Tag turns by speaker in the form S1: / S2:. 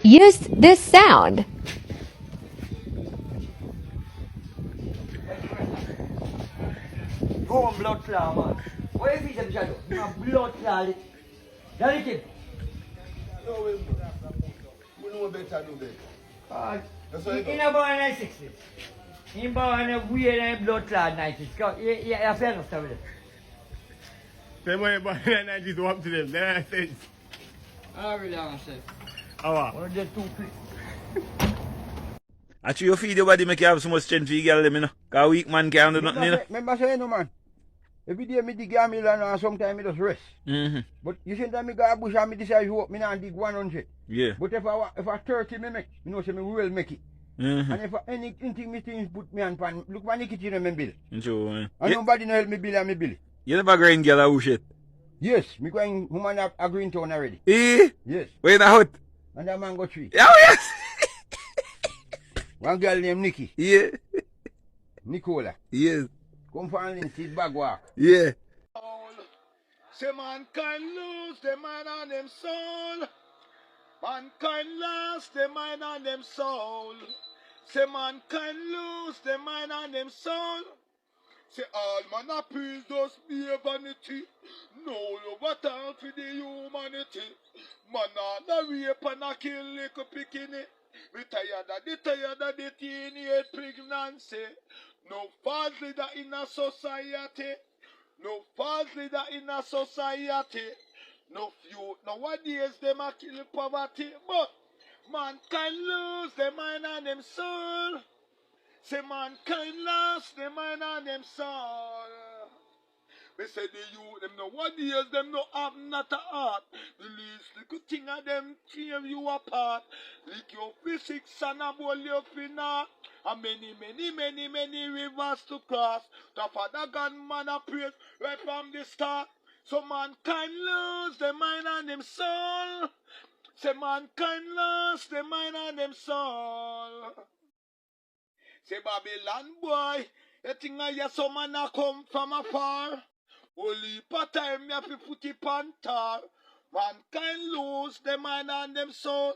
S1: Use this sound.
S2: Go on blood clot, man. What if he's a shadow? You have blood clot. That is it.
S3: No, we know better, do better.
S2: In about 1960s. In about a weird blood clot 90s. Yeah, fair enough, with it.
S4: Say money about the 90s, what to them? Then I said,
S2: I really understand.
S4: oh,
S2: One of them two quick.
S5: Actually, you feed your body make you have so much strength for you girl, you know. Because weak man can't do nothing, you know.
S3: Remember saying, no, man. Every day I dig a million and sometimes I just rest. But you see that I go a bush and I decide to walk, I dig 100.
S5: Yeah.
S3: But if I 30 me make, you know, say me will make it. And if anything me things put me on pan, look my kitchen and me bill.
S5: True, man.
S3: And nobody no help me bill and me bill.
S5: You never grind girl or shit?
S3: Yes, me going woman a green town already.
S5: Eh?
S3: Yes.
S5: Where in the hut?
S3: And a mango tree.
S5: Oh, yes.
S3: One girl named Nikki.
S5: Yeah.
S3: Nicola.
S5: Yes.
S3: Come find him, see bag walk.
S5: Yeah.
S4: say mankind lose their mind and them soul. Mankind lost their mind and them soul. Say mankind lose their mind and them soul. Say all man appeals just be a vanity. No love at all for the humanity. Man on a rape and a kill little picking it. We tired of the teenage pregnancy. No false leader in a society. No false leader in a society. No youth nowadays them a kill poverty. But mankind lose their mind and them soul. Say mankind lost their mind and them soul. We say the youth them nowadays them no have not a heart. The least little thing of them tear you apart. Lick your physics and a bowl your finna. And many rivers to cross. The Father God man a praise right from the start. So mankind lose their mind and them soul. Say mankind lost their mind and them soul. Say Babylon boy, you think I hear some man a come from afar. Only part time me have to put it on tar. Mankind lose their mind and them soul.